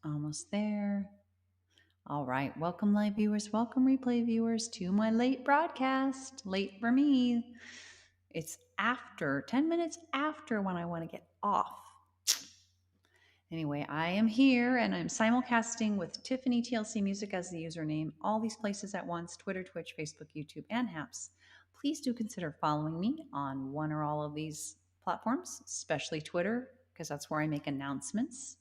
Almost there. All right. Welcome, live viewers. Welcome, replay viewers, to my late broadcast. Late for me. It's after 10 minutes after when I want to get off. Anyway, I am here and I'm simulcasting with Tiffany TLC Music as the username. All these places at once: Twitter, Twitch, Facebook, YouTube, and Haps. Please do consider following me on one or all of these platforms, especially Twitter, because that's where I make announcements.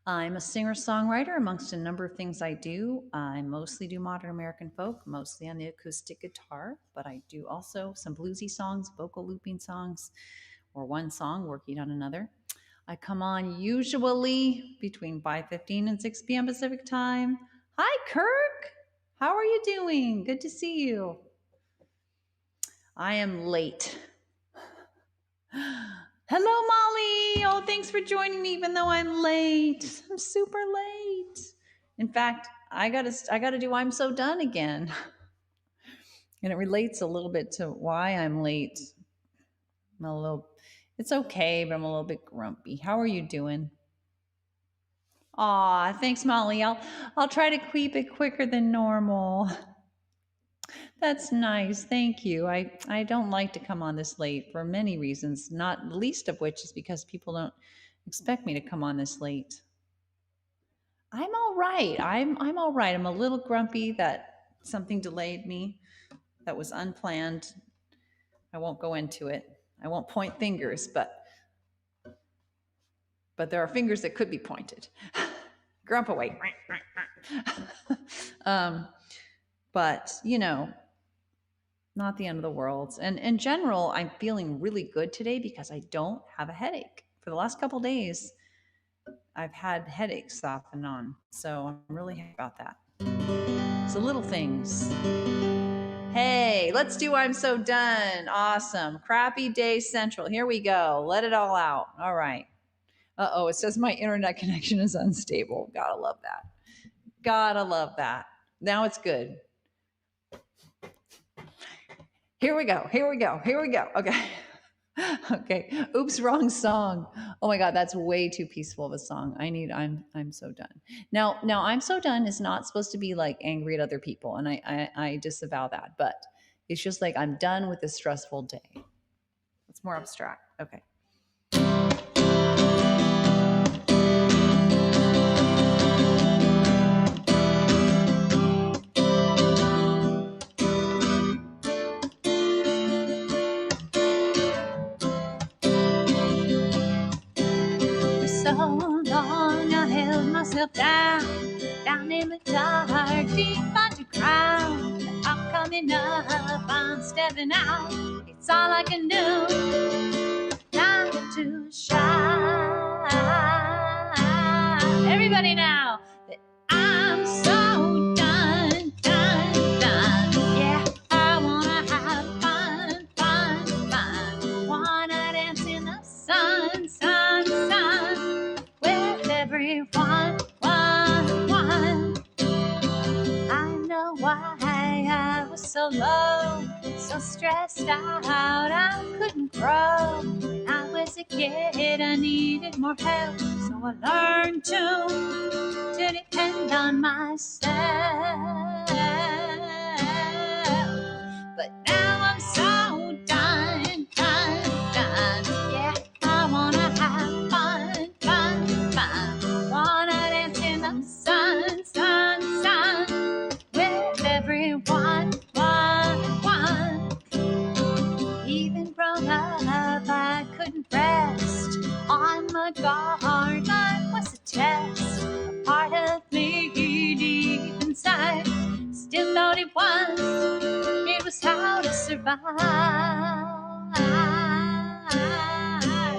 I'm a singer-songwriter amongst a number of things I do. I mostly do modern American folk, mostly on the acoustic guitar, but I do also some bluesy songs, vocal looping songs, or one song working on another. I come on usually between 5:15 and 6 p.m. Pacific time. Hi, Kirk. How are you doing? Good to see you. I am late. Hello, Molly. Oh, thanks for joining me even though I'm late. I'm super late. In fact, I gotta do I'm So Done again. And it relates a little bit to why I'm late. It's okay, but I'm a little bit grumpy. How are you doing? Aw, thanks, Molly. I'll try to keep it quicker than normal. That's nice. Thank you. I don't like to come on this late for many reasons, not least of which is because people don't expect me to come on this late. I'm all right. I'm all right. I'm a little grumpy that something delayed me that was unplanned. I won't go into it. I won't point fingers, but there are fingers that could be pointed. Grump away. But, not the end of the world. And in general, I'm feeling really good today because I don't have a headache. For the last couple of days, I've had headaches off and on. So I'm really happy about that. So little things. Hey, let's do I'm So Done. Awesome. Crappy Day Central. Here we go. Let it all out. All right. Uh-oh, it says my internet connection is unstable. Gotta love that. Gotta love that. Now it's good. Here we go. Okay. Okay. Oops, wrong song. Oh my God, that's way too peaceful of a song. I'm So Done. Now I'm So Done is not supposed to be like angry at other people. And I disavow that, but it's just like I'm done with this stressful day. It's more abstract. Okay. Down in the dark, deep underground. I'm coming up, I'm stepping out. It's all I can do. Time to shine. Everybody now, that I'm so done. Yeah, I wanna have fun. Wanna dance in the sun. With everyone. Why I was so low, so stressed out, I couldn't grow. When I was a kid, I needed more help, so I learned to depend on myself. But now I'm so done. Yeah, I wanna have fun. Wanna dance in the sun. Everyone, even grown up, I couldn't rest on my guard. Life was a test, a part of me deep inside. Still thought it was how to survive.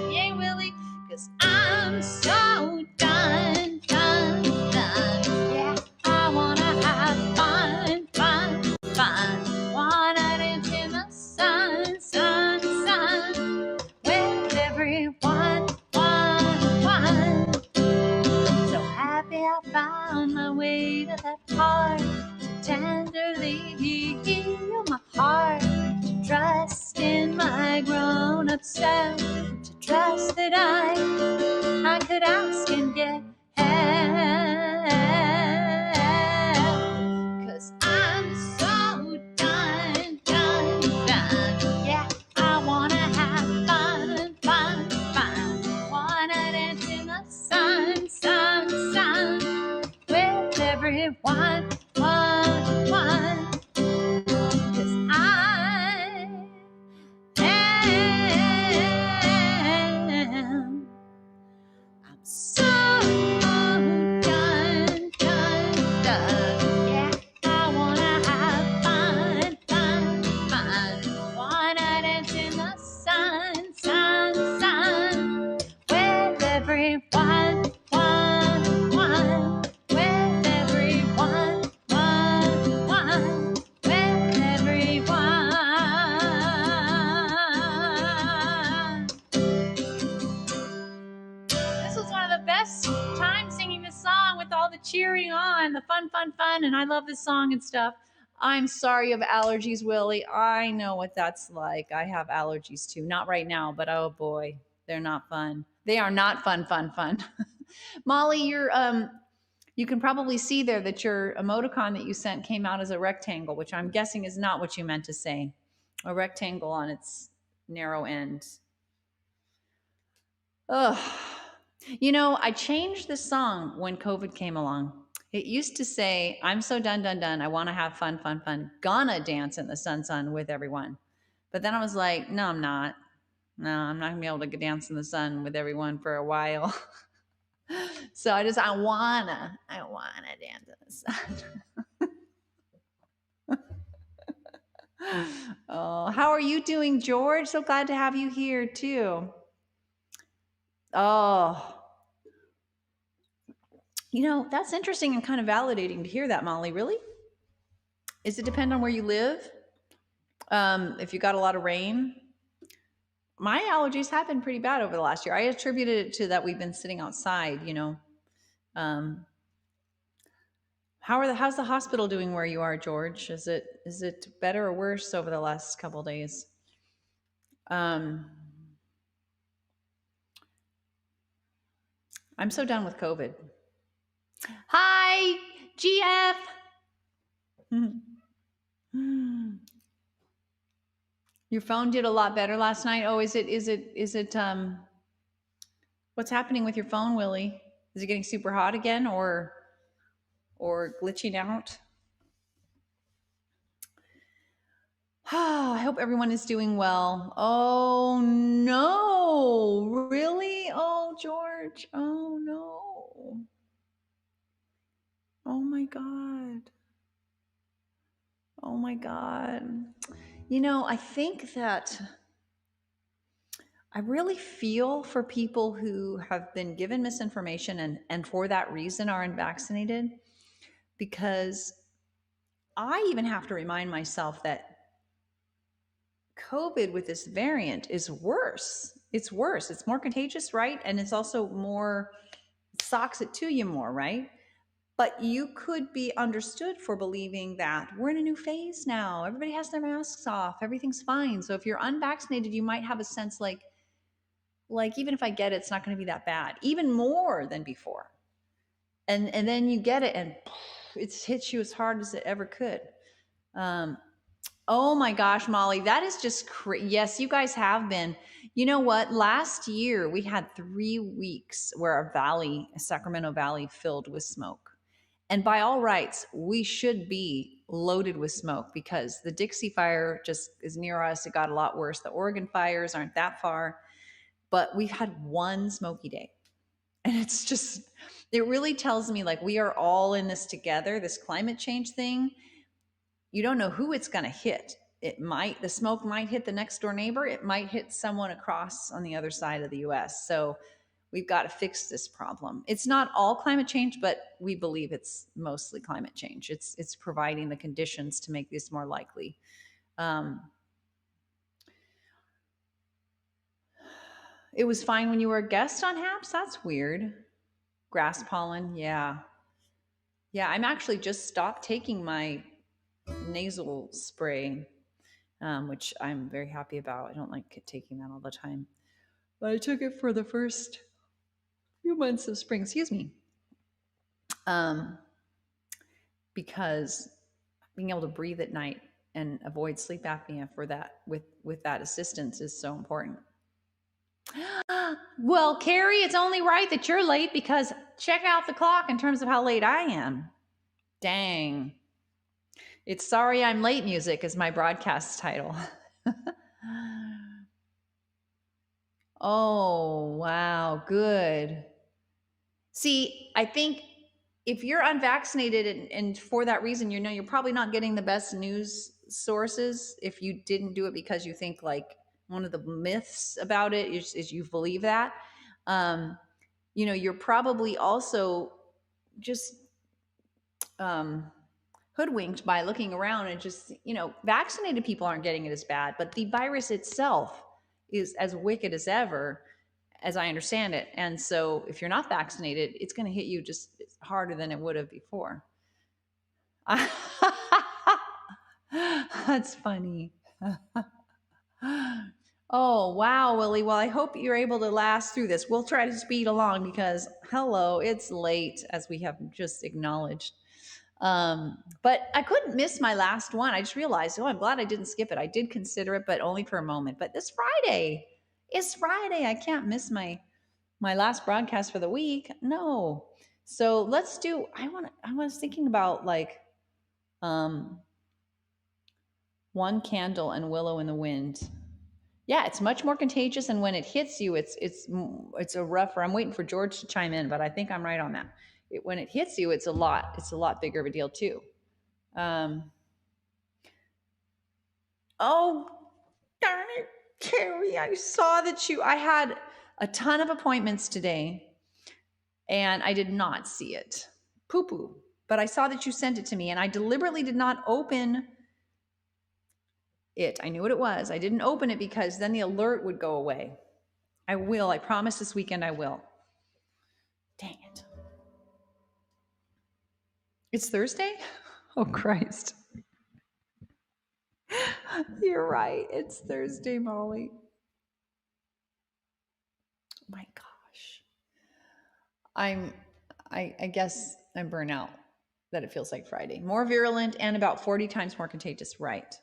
Yeah, Willie, 'cause I'm so done. Yeah, I wanna have fun. Wanna dance in the sun. With everyone. So happy I found my way to that part to tenderly heal my heart, to trust in my grown-up self, to trust that I could ask and get everyone, one. 'Cause I am. I'm so done. Yeah, I wanna have fun. Wanna dance in the sun. With everyone, one. With everyone, one. With everyone. This was one of the best times singing this song with all the cheering on, the fun, and I love this song and stuff. I'm sorry you have allergies, Willie. I know what that's like. I have allergies too. Not right now, but oh boy, they're not fun. They are not fun. Molly, you can probably see there that your emoticon that you sent came out as a rectangle, which I'm guessing is not what you meant to say. A rectangle on its narrow end. Ugh. You know, I changed the song when COVID came along. It used to say, I'm so done. I want to have fun. Gonna dance in the sun with everyone. But then I was like, no, I'm not. No, I'm not gonna be able to dance in the sun with everyone for a while. So I wanna dance in the sun. Oh, how are you doing, George? So glad to have you here too. Oh, you know, that's interesting and kind of validating to hear that, Molly. Really? Does it depend on where you live? If you got a lot of rain? My allergies have been pretty bad over the last year. I attributed it to that we've been sitting outside, you know. How's the hospital doing where you are, George? Is it better or worse over the last couple of days? I'm so done with COVID. Hi, GF. Your phone did a lot better last night. Oh, is it what's happening with your phone, Willie? Is it getting super hot again or glitching out? I hope everyone is doing well. Oh no, really? Oh, George. Oh no. Oh my God. Oh my God. You know, I think that I really feel for people who have been given misinformation and for that reason are unvaccinated, because I even have to remind myself that COVID with this variant is worse. It's worse. It's more contagious, right? And it's also more, socks it to you more, right? But you could be understood for believing that we're in a new phase now. Everybody has their masks off. Everything's fine. So if you're unvaccinated, you might have a sense like even if I get it, it's not going to be that bad, even more than before. And then you get it and it hits you as hard as it ever could. Oh my gosh, Molly, that is just yes, you guys have been. You know what? Last year we had 3 weeks where our valley, Sacramento Valley, filled with smoke. And by all rights, we should be loaded with smoke because the Dixie Fire just is near us. It got a lot worse. The Oregon fires aren't that far, but we've had one smoky day. And it's just, it really tells me like we are all in this together, this climate change thing. You don't know who it's going to hit. The smoke might hit the next door neighbor. It might hit someone across on the other side of the US. So we've got to fix this problem. It's not all climate change, but we believe it's mostly climate change. It's providing the conditions to make this more likely. It was fine when you were a guest on HAPS? That's weird. Grass pollen, yeah. Yeah, I'm actually just stopped taking my nasal spray, which I'm very happy about. I don't like taking that all the time. But I took it for the first few months of spring, because being able to breathe at night and avoid sleep apnea for that with that assistance is so important. Well, Carrie, it's only right that you're late because check out the clock in terms of how late I am. Dang. It's Sorry I'm Late Music is my broadcast title. Oh, wow. Good. See, I think if you're unvaccinated and for that reason, you're probably not getting the best news sources if you didn't do it because you think like one of the myths about it is you believe that. Um, you're probably also just hoodwinked by looking around and just, vaccinated people aren't getting it as bad, but the virus itself is as wicked as ever, as I understand it. And so if you're not vaccinated, it's going to hit you just harder than it would have before. That's funny. Oh, wow, Willie. Well, I hope you're able to last through this. We'll try to speed along because, hello, it's late, as we have just acknowledged. But I couldn't miss my last one. I just realized, I'm glad I didn't skip it. I did consider it, but only for a moment. But this Friday is Friday. I can't miss my last broadcast for the week. No. So let's do, I was thinking about like One Candle and Willow in the Wind. Yeah, it's much more contagious, and when it hits you, it's a rougher. I'm waiting for George to chime in, but I think I'm right on that. When it hits you, it's a lot bigger of a deal too. Oh, darn it, Carrie! I saw that I had a ton of appointments today, and I did not see it. Poo poo. But I saw that you sent it to me, and I deliberately did not open it. I knew what it was. I didn't open it because then the alert would go away. I will. I promise this weekend I will. Dang it. It's Thursday? Oh, Christ. You're right. It's Thursday, Molly. My gosh. I guess I'm burnt out that it feels like Friday. More virulent and about 40 times more contagious. Right.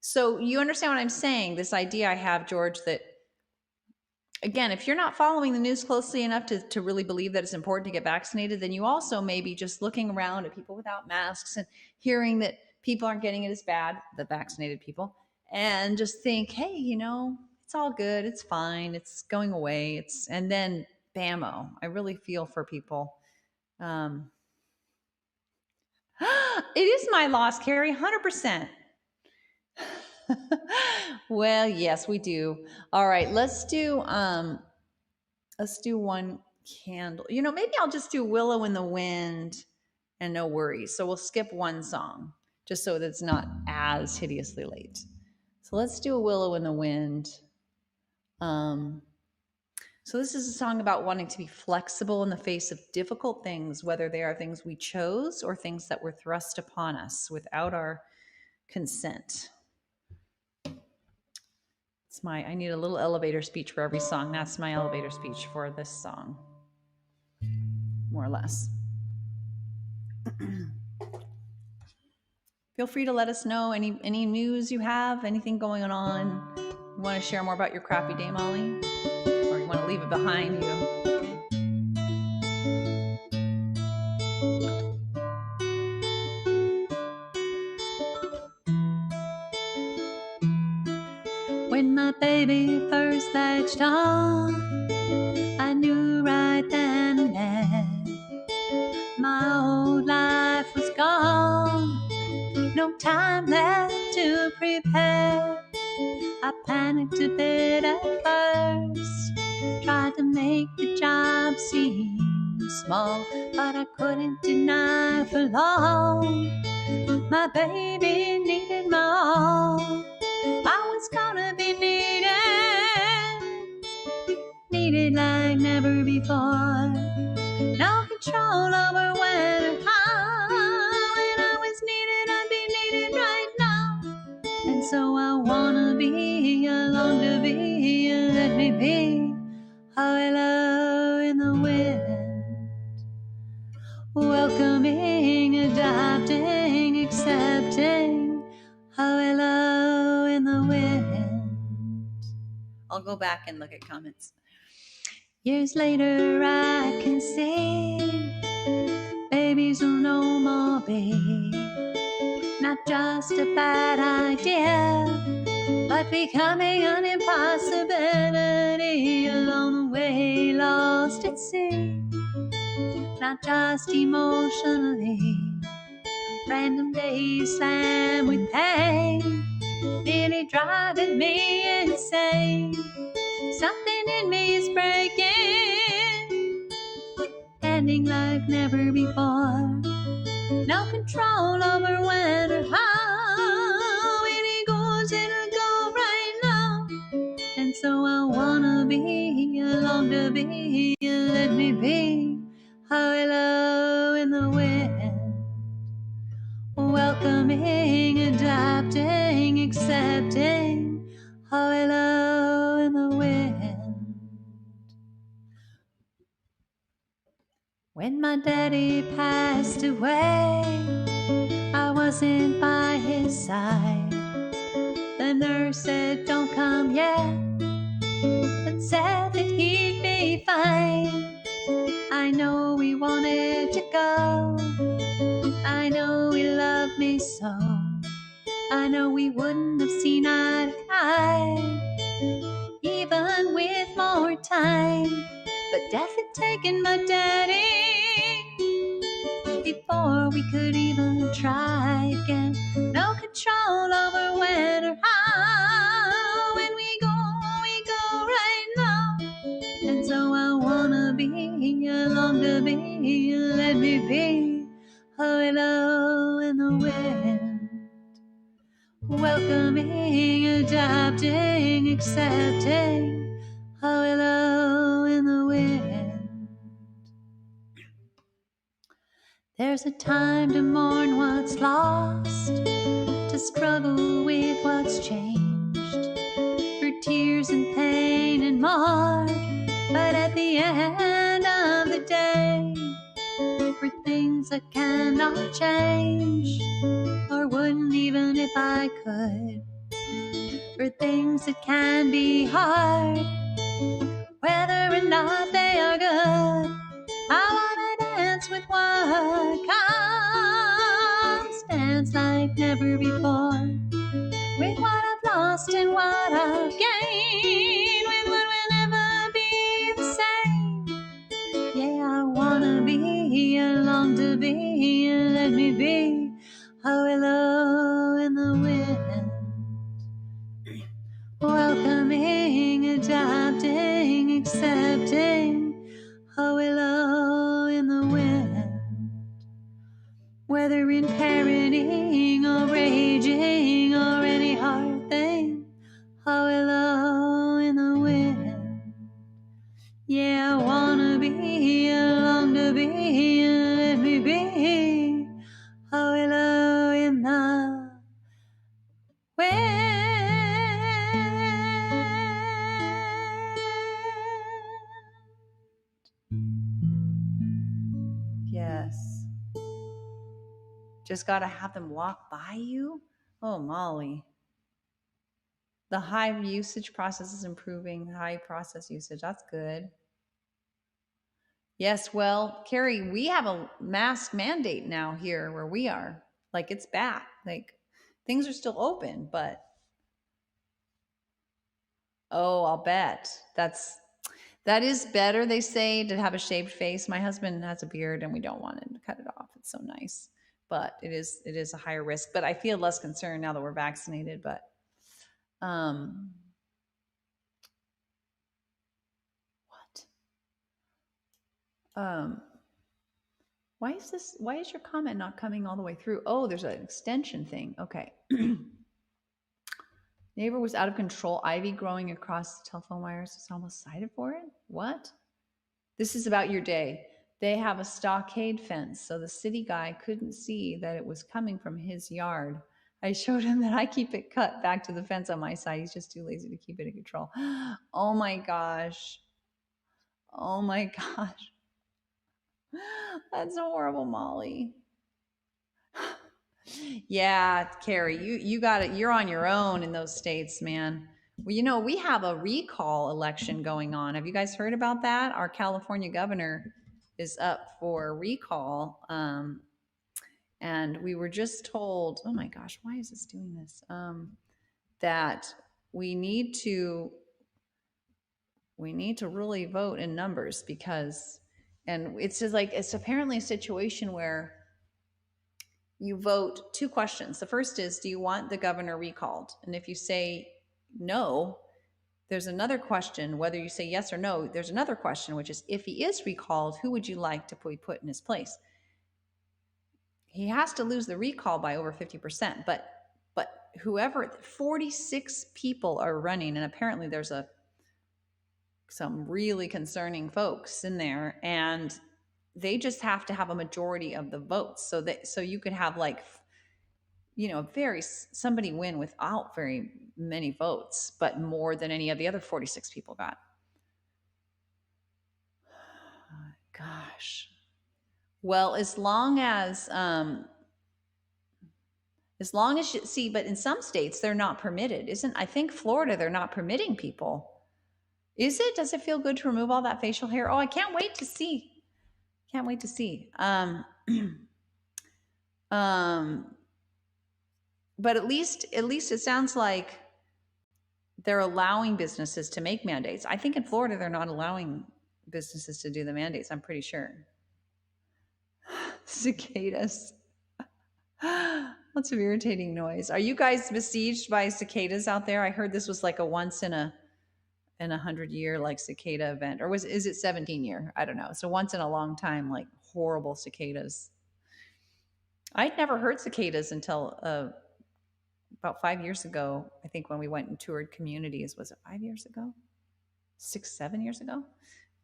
So you understand what I'm saying? This idea I have, George, that again, if you're not following the news closely enough to really believe that it's important to get vaccinated, then you also may be just looking around at people without masks and hearing that people aren't getting it as bad, the vaccinated people, and just think, hey, it's all good. It's fine. It's going away. And then bammo. I really feel for people. It is my loss, Carrie, 100%. Well, yes, we do. All right, let's do One Candle. Maybe I'll just do Willow in the Wind and No Worries. So we'll skip one song just so that it's not as hideously late. So let's do a Willow in the Wind. So this is a song about wanting to be flexible in the face of difficult things, whether they are things we chose or things that were thrust upon us without our consent. I need a little elevator speech for every song. That's my elevator speech for this song, more or less. Feel free to let us know any news you have, anything going on. You want to share more about your crappy day, Molly? Or you want to leave it behind you? When my baby first latched on, I knew right then and there my old life was gone. No time left to prepare. I panicked a bit at first, tried to make the job seem small, but I couldn't deny for long. My baby needed my all. I was gonna be needed like never before. No control over when or how. When I was needed, I'd be needed right now. And so I wanna be, I long to be, let me be a willow in the wind. Welcoming, adopting, accepting, a willow in the wind. I'll go back and look at comments. Years later I can see babies are no more be not just a bad idea, but becoming an impossibility along the way, lost at sea. Not just emotionally, random days slammed with pain, nearly driving me insane. Something in me is breaking, ending like never before. No control over when or how. When it goes, it'll go right now. And so I wanna be, long to be, let me be. Hello in the wind, welcoming, adapting, accepting. Hello in the wind. When my daddy passed away, I wasn't by his side. The nurse said, don't come yet, but said that he'd be fine. I know he wanted to go, I know he loved me so, I know we wouldn't have seen eye to eye, even with more time. But death had taken my daddy before we could even try again. No control over when or how. When we go right now. And so I wanna be, long to be, let me be. Hello in the wind, welcoming, adapting, accepting. Hello in the wind. There's a time to mourn what's lost, to struggle with what's changed, for tears and pain and more. But at the end of the day, for things I cannot change, or wouldn't even if I could, for things that can be hard, whether or not they are good, I wanna dance with what comes, dance like never before, with what I've lost and what I've gained, with what will never be the same. Yeah, I wanna be, I long to be, let me be. Hello in the wind, welcoming, adapting, accepting. Hello in the wind, whether in parenting or raging or any hard thing. Hello in the wind. Yeah, I wanna be, I long to be, let me be. Hello in the wind. Yes. Just got to have them walk by you? Oh, Molly. The Hive usage process is improving. Hive process usage. That's good. Yes, well, Carrie, we have a mask mandate now here where we are. Like it's back. Like things are still open, but oh, I'll bet. That is better, they say, to have a shaved face. My husband has a beard and we don't want him to cut it off. It's so nice. But it is a higher risk. But I feel less concerned now that we're vaccinated. But why is your comment not coming all the way through? Oh, there's an extension thing. Okay. Neighbor was out of control. Ivy growing across the telephone wires. Was almost cited for it. What? This is about your day. They have a stockade fence, so the city guy couldn't see that it was coming from his yard. I showed him that I keep it cut back to the fence on my side. He's just too lazy to keep it in control. Oh my gosh. Oh my gosh. That's horrible, Molly. Yeah, Carrie, you got it. You're on your own in those states, man. Well, we have a recall election going on. Have you guys heard about that? Our California governor is up for recall. And we were just told, oh my gosh, why is this doing this? That we need to really vote in numbers, because, and it's just like, it's apparently a situation where you vote two questions. The first is, do you want the governor recalled? And if you say no, there's another question. Whether you say yes or no, there's another question, which is, if he is recalled, who would you like to put in his place? He has to lose the recall by over 50%, but whoever, 46 people are running, and apparently there's some really concerning folks in there, and they just have to have a majority of the votes. So you could have, like, somebody win without very many votes, but more than any of the other 46 people got. Gosh. Well, as long as you see, but in some states they're not permitted. I think Florida, they're not permitting people. Is it? Does it feel good to remove all that facial hair? Oh, I can't wait to see. Can't wait to see. But at least it sounds like they're allowing businesses to make mandates. I think in Florida they're not allowing businesses to do the mandates, I'm pretty sure. Cicadas. Lots of irritating noise. Are you guys besieged by cicadas out there? I heard this was like a once in a 100-year like cicada event, or is it 17-year? I don't know. So once in a long time, like horrible cicadas. I'd never heard cicadas until about 5 years ago. I think when we went and toured communities. Was it 5 years ago? 7 years ago?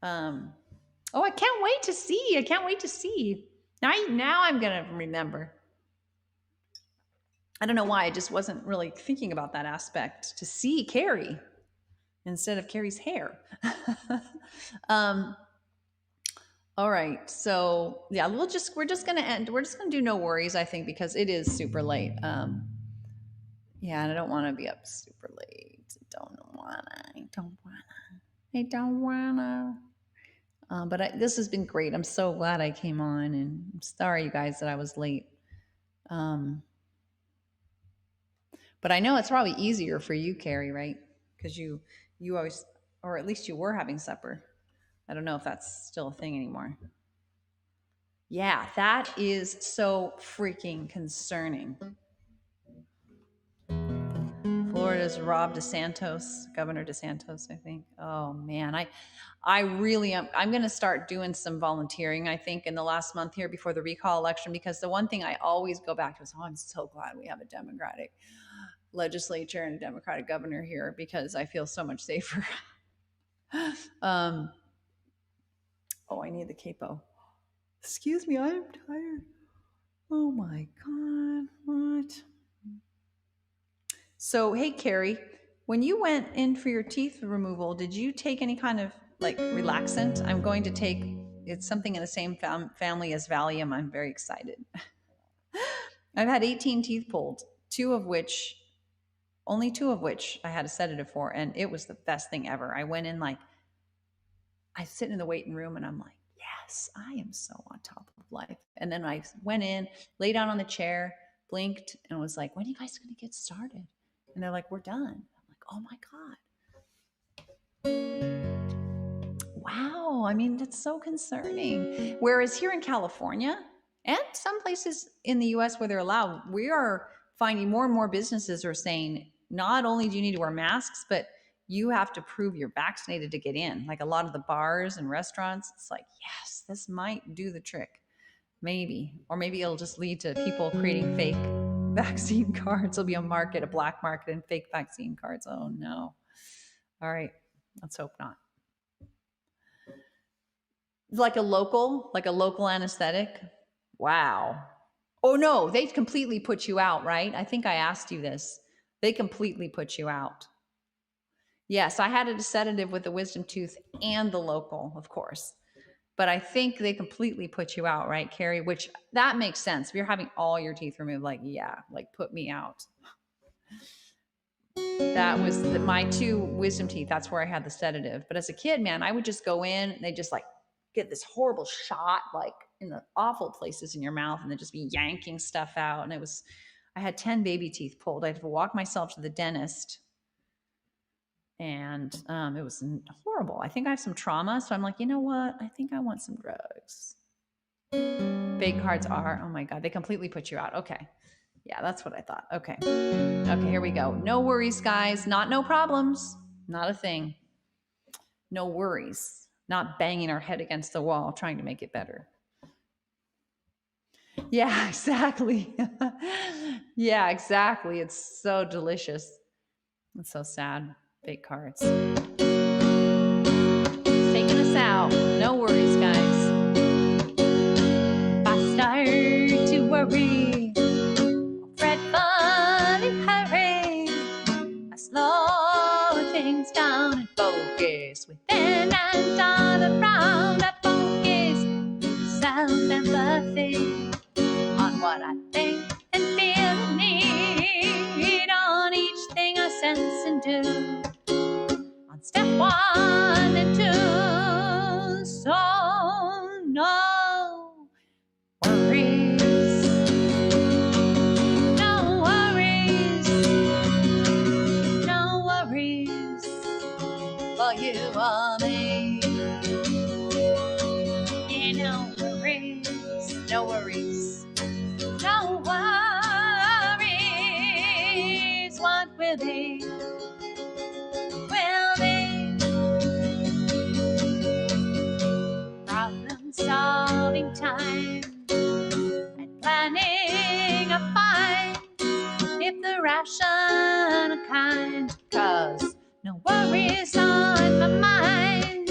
Oh, I can't wait to see. I can't wait to see. Now I'm gonna remember. I don't know why. I just wasn't really thinking about that aspect, to see Carrie instead of Carrie's hair. All right. So yeah, we're just gonna end. We're just gonna do no worries, I think, because it is super late. Yeah, and I don't want to be up super late. I don't wanna. But this has been great. I'm so glad I came on, and I'm sorry, you guys, that I was late. But I know it's probably easier for you, Carrie, right? Because you always, or at least you were having supper. I don't know if that's still a thing anymore. Yeah, that is so freaking concerning. Florida's Governor DeSantis, I think. Oh man, I really am. I'm going to start doing some volunteering, I think, in the last month here before the recall election, because the one thing I always go back to is, I'm so glad we have a Democratic legislature and a Democratic governor here, because I feel so much safer. Oh, I need the capo. Excuse me, I'm tired. Oh my God, what? So, hey, Carrie, when you went in for your teeth removal, did you take any kind of like relaxant? I'm going to take, it's something in the same family as Valium. I'm very excited. I've had 18 teeth pulled, only two of which I had a sedative for, and it was the best thing ever. I went in, like, I sit in the waiting room and I'm like, yes, I am so on top of life. And then I went in, lay down on the chair, blinked, and was like, when are you guys going to get started? And they're like, we're done. I'm like, oh my God. Wow. I mean, that's so concerning. Whereas here in California and some places in the US where they're allowed, we are finding more and more businesses are saying, not only do you need to wear masks, but you have to prove you're vaccinated to get in. Like a lot of the bars and restaurants, it's like, yes, this might do the trick. Maybe. Or maybe it'll just lead to people creating fake vaccine cards. There'll be a black market in fake vaccine cards. Oh no. All right. Let's hope not. Like a local anesthetic. Wow. Oh no, they completely put you out, right? I think I asked you this. They completely put you out. Yes, I had a sedative with the wisdom tooth and the local, of course. But I think they completely put you out, right, Carrie? Which, that makes sense. If you're having all your teeth removed, like, yeah, like, put me out. That was my two wisdom teeth. That's where I had the sedative. But as a kid, man, I would just go in, and they just like get this horrible shot, like in the awful places in your mouth, and then just be yanking stuff out. And I had 10 baby teeth pulled. I had to walk myself to the dentist, and it was horrible. I think I have some trauma, so I'm like, you know what? I think I want some drugs. Big cards are, oh my God, they completely put you out. Okay. Yeah, that's what I thought. Okay. Okay, here we go. No worries, guys. Not no problems. Not a thing. No worries. Not banging our head against the wall trying to make it better. Yeah, exactly. Yeah, exactly. It's so delicious. It's so sad. Big cards. It's taking us out. No worries, guys. If I start to worry, fretfully hurry, I slow things down and focus within and all around. I focus self-empathy on what I think and feel and need, on each thing I sense and do, on step 1 and 2. So no worries, no worries, no worries for you or me. Yeah, no worries, no worries, no worries. What will be, will be. Problem-solving time and planning a find, if the rational kind, 'cause no worries on my mind.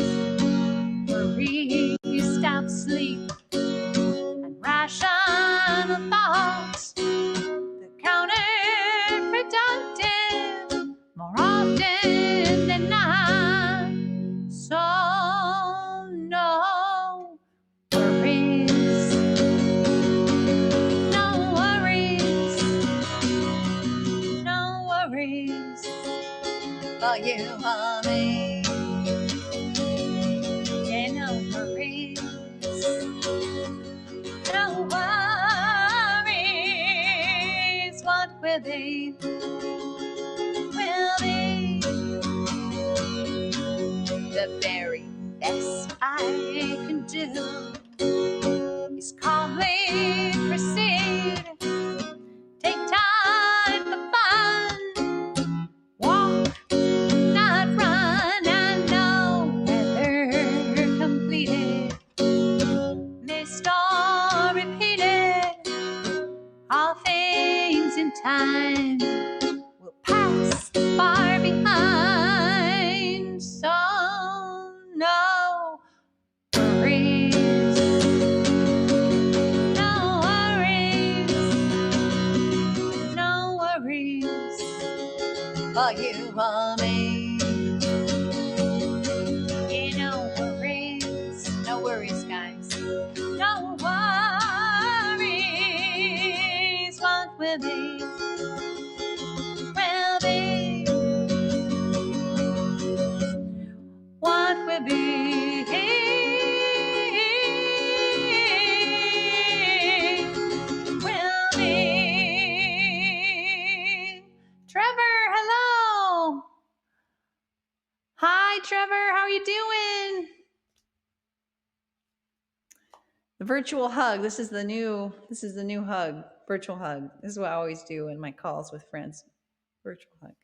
Worry stops sleep and rational thoughts, the counterproductive more often than not. So no worries, no worries, no worries for you or me. Yeah, no worries, no worries. What will be, will be. The very best I can do is calmly proceed. Take time for fun. Walk, not run, and no weather completed. Missed or repeated. All things in time will pass far behind. So no worries, no worries, no worries for you or me. Yeah, no worries, no worries, guys. No worries. What will be, will be. What will be, will be. Trevor, hello. Hi, Trevor. How are you doing? The virtual hug. This is the new hug. Virtual hug. This is what I always do in my calls with friends. Virtual hug.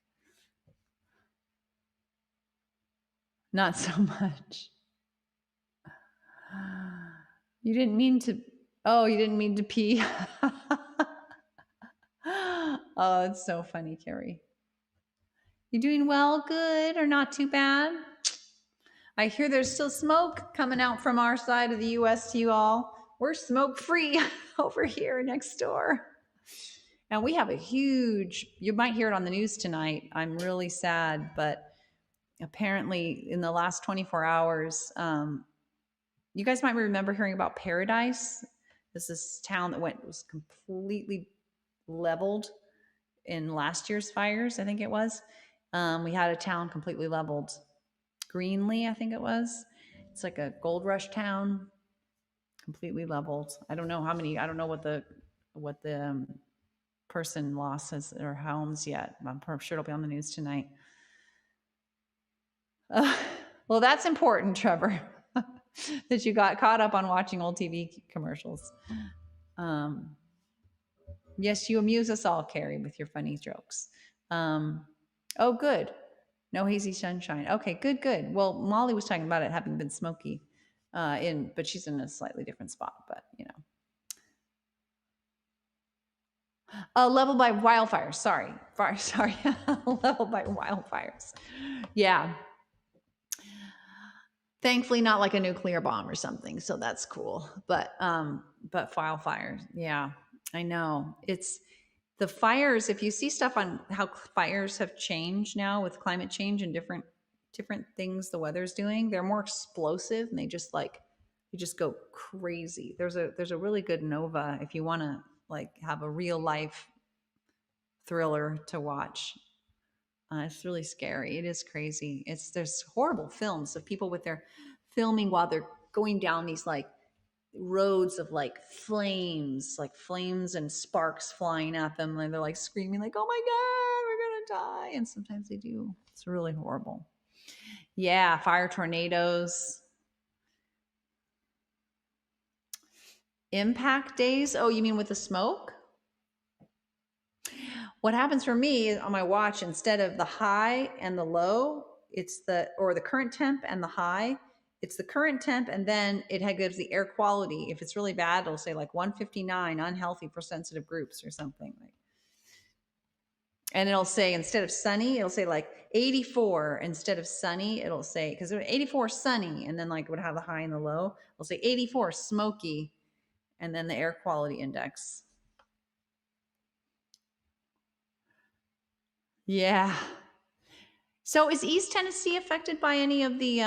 Not so much. You didn't mean to. Oh, you didn't mean to pee. Oh, it's so funny, Carrie. You doing well? Good or not too bad? I hear there's still smoke coming out from our side of the US to you all. We're smoke free over here next door. And we have a huge, you might hear it on the news tonight. I'm really sad, but apparently in the last 24 hours, you guys might remember hearing about Paradise. This is this town that was completely leveled in last year's fires, I think it was. We had a town completely leveled. Greenlee, I think it was. It's like a gold rush town, completely leveled. I don't know how many. I don't know what the person lost their homes yet. I'm sure it'll be on the news tonight. Well, that's important, Trevor, that you got caught up on watching old TV commercials. Yes, you amuse us all, Carrie, with your funny jokes. Oh, good. No hazy sunshine. Okay, good, good. Well, Molly was talking about it having been smoky, but she's in a slightly different spot. But leveled by wildfires. Sorry, sorry. Leveled by wildfires. Yeah. Thankfully, not like a nuclear bomb or something. So that's cool. But wildfires. Yeah, I know. It's the fires. If you see stuff on how fires have changed now with climate change and different things the weather's doing, they're more explosive and they just go crazy. There's a really good Nova if you want to like have a real life thriller to watch. It's really scary. It is crazy. There's horrible films of people with their filming while they're going down these like roads of like flames and sparks flying at them, and they're like screaming like, "Oh my God, we're gonna die!" And sometimes they do. It's really horrible. Yeah, fire, tornadoes, impact days. Oh, you mean with the smoke? What happens for me on my watch, instead of the high and the low, it's the current temp and the high, it's the current temp, and then it gives the air quality. If it's really bad, it'll say like 159, unhealthy for sensitive groups or something. And it'll say, instead of sunny, it'll say like 84 instead of sunny. It'll say, because 84 sunny, and then like it would have the high and the low. It'll say 84 smoky, and then the air quality index. Yeah. So is East Tennessee affected by any of the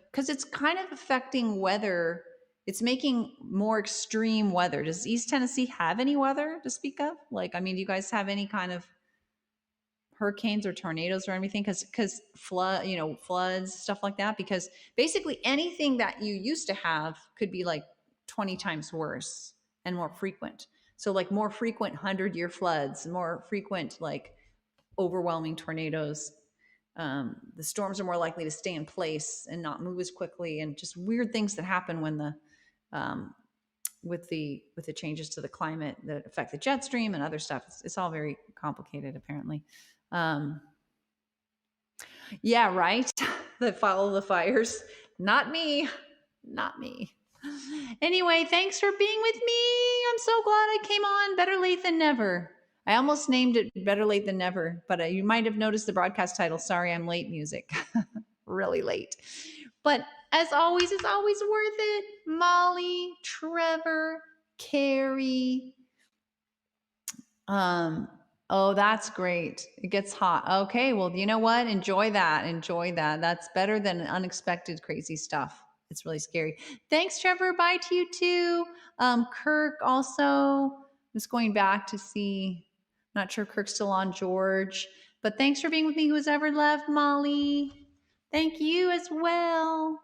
because it's kind of affecting weather? It's making more extreme weather. Does East Tennessee have any weather to speak of? Like, I mean, do you guys have any kind of hurricanes or tornadoes or anything? Because floods, stuff like that? Because basically anything that you used to have could be like 20 times worse and more frequent. So like more frequent 100-year floods, more frequent like overwhelming tornadoes. The storms are more likely to stay in place and not move as quickly, and just weird things that happen when with the changes to the climate that affect the jet stream and other stuff. It's all very complicated, apparently. Yeah, right. That follow the fires. Not me. Not me. Anyway, thanks for being with me. I'm so glad I came on. Better late than never. I almost named it Better Late Than Never, but you might have noticed the broadcast title, Sorry I'm Late music. Really late. But as always, it's always worth it. Molly, Trevor, Carrie. Oh, that's great. It gets hot. Okay, well, you know what? Enjoy that. Enjoy that. That's better than unexpected crazy stuff. It's really scary. Thanks, Trevor. Bye to you too. Kirk also was going back to see. Not sure Kirk's still on, George. But thanks for being with me, who's ever left, Molly. Thank you as well.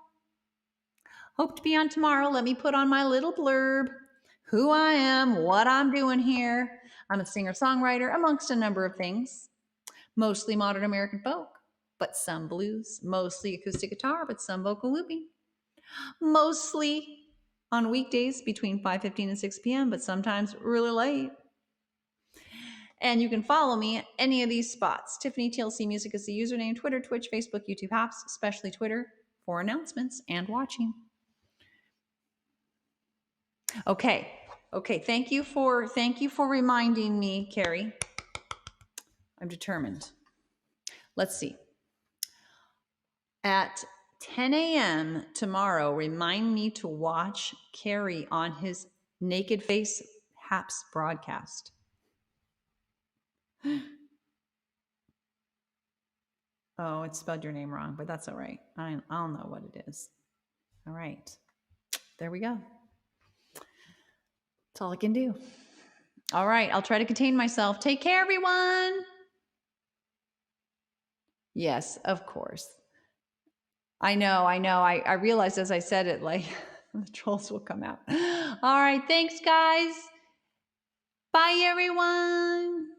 Hope to be on tomorrow. Let me put on my little blurb. Who I am, what I'm doing here. I'm a singer-songwriter, amongst a number of things. Mostly modern American folk, but some blues. Mostly acoustic guitar, but some vocal looping. Mostly on weekdays between 5:15 and 6 p.m., but sometimes really late. And you can follow me at any of these spots. Tiffany TLC Music is the username. Twitter, Twitch, Facebook, YouTube apps, especially Twitter, for announcements and watching. Okay. Thank you for reminding me, Carrie. I'm determined. Let's see. At 10 a.m. tomorrow, remind me to watch Carrie on his Naked Face Haps broadcast. Oh, it spelled your name wrong, but that's all right. I'll know what it is. All right. There we go. That's all I can do. All right. I'll try to contain myself. Take care, everyone. Yes, of course. I know, I know. I realized as I said it, like the trolls will come out. All right, thanks, guys. Bye, everyone.